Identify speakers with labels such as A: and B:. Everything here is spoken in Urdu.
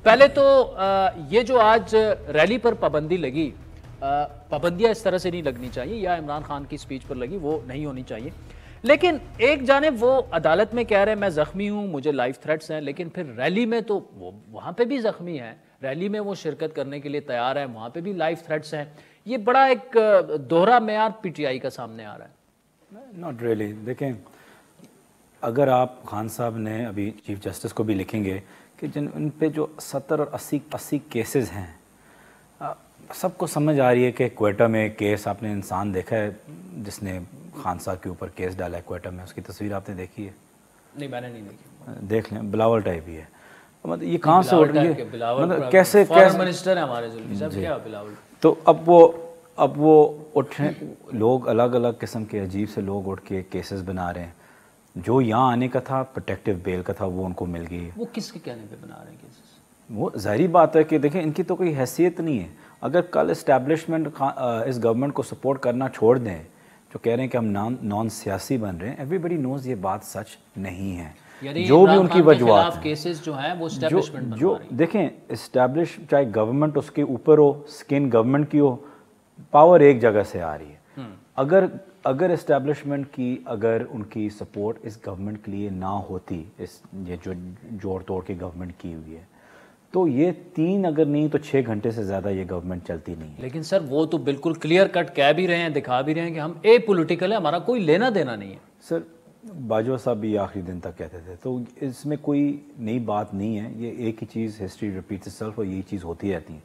A: پہلے تو یہ جو آج ریلی پر پابندی لگی، پابندیاں اس طرح سے نہیں لگنی چاہیے، یا عمران خان کی سپیچ پر لگی وہ نہیں ہونی چاہیے، لیکن ایک جانب وہ عدالت میں کہہ رہے ہیں میں زخمی ہوں، مجھے لائف تھریٹس ہیں، لیکن پھر ریلی میں تو وہاں پہ بھی زخمی ہیں، ریلی میں وہ شرکت کرنے کے لیے تیار ہے، وہاں پہ بھی لائف تھریٹس ہیں. یہ بڑا ایک دوہرا معیار پی ٹی آئی کا سامنے آ رہا ہے.
B: Not really. دیکھیں، اگر آپ خان صاحب نے ابھی چیف جسٹس کو بھی لکھیں گے کہ ان پہ جو 70 اور 80 کیسز ہیں، سب کو سمجھ آ رہی ہے کہ کوئٹہ میں کیس، آپ نے انسان دیکھا ہے جس نے خان صاحب کے اوپر کیس ڈالا ہے کوئٹہ میں، اس کی تصویر آپ نے دیکھی ہے؟
A: نہیں، میں نے نہیں دیکھی.
B: دیکھ لیں، بلاول ٹائپ ہی ہے. مطلب یہ کہاں سے اٹھ گئی؟
A: مطلب کیسے فارن منسٹر ہیں ہمارے زلفی صاحب، کیا بلاول؟
B: تو اب وہ اٹھیں، لوگ الگ الگ قسم کے عجیب سے لوگ اٹھ کے کیسز بنا رہے ہیں. جو یہاں آنے کا تھا پروٹیکٹیو بیل کا تھا وہ ان کو مل گئی ہے.
A: وہ کس کے کہنے پہ بنا رہے ہیں کیسز؟
B: وہ ظاہری بات ہے کہ دیکھیں ان کی تو کوئی حیثیت نہیں ہے. اگر کل اسٹیبلشمنٹ اس گورنمنٹ کو سپورٹ کرنا چھوڑ دیں، جو کہہ رہے ہیں کہ ہم نان سیاسی بن رہے ہیں، ایوری بڈی نوز یہ بات سچ نہیں ہے. جو بھی ان کی وجوہات ہیں،
A: کیسز جو ہیں وہ اسٹیبلشمنٹ بنوا رہی ہے.
B: دیکھیں اسٹیبلش، چاہے گورنمنٹ اس کے اوپر ہو، سکن گورنمنٹ کی ہو، پاور ایک جگہ سے آ رہی ہے. اگر اسٹیبلشمنٹ کی، اگر ان کی سپورٹ اس گورنمنٹ کے لیے نہ ہوتی، یہ جو جوڑ توڑ کے گورنمنٹ کی ہوئی ہے، تو یہ 3 اگر نہیں تو 6 گھنٹے سے زیادہ یہ گورنمنٹ چلتی نہیں ہے.
A: لیکن سر وہ تو بالکل کلیئر کٹ کہہ بھی رہے ہیں، دکھا بھی رہے ہیں کہ ہم اے پولیٹیکل ہے، ہمارا کوئی لینا دینا نہیں ہے.
B: سر باجوہ صاحب بھی آخری دن تک کہتے تھے، تو اس میں کوئی نئی بات نہیں ہے. یہ ایک ہی چیز، ہسٹری ریپیٹس اٹسیلف، اور یہی چیز ہوتی رہتی ہے.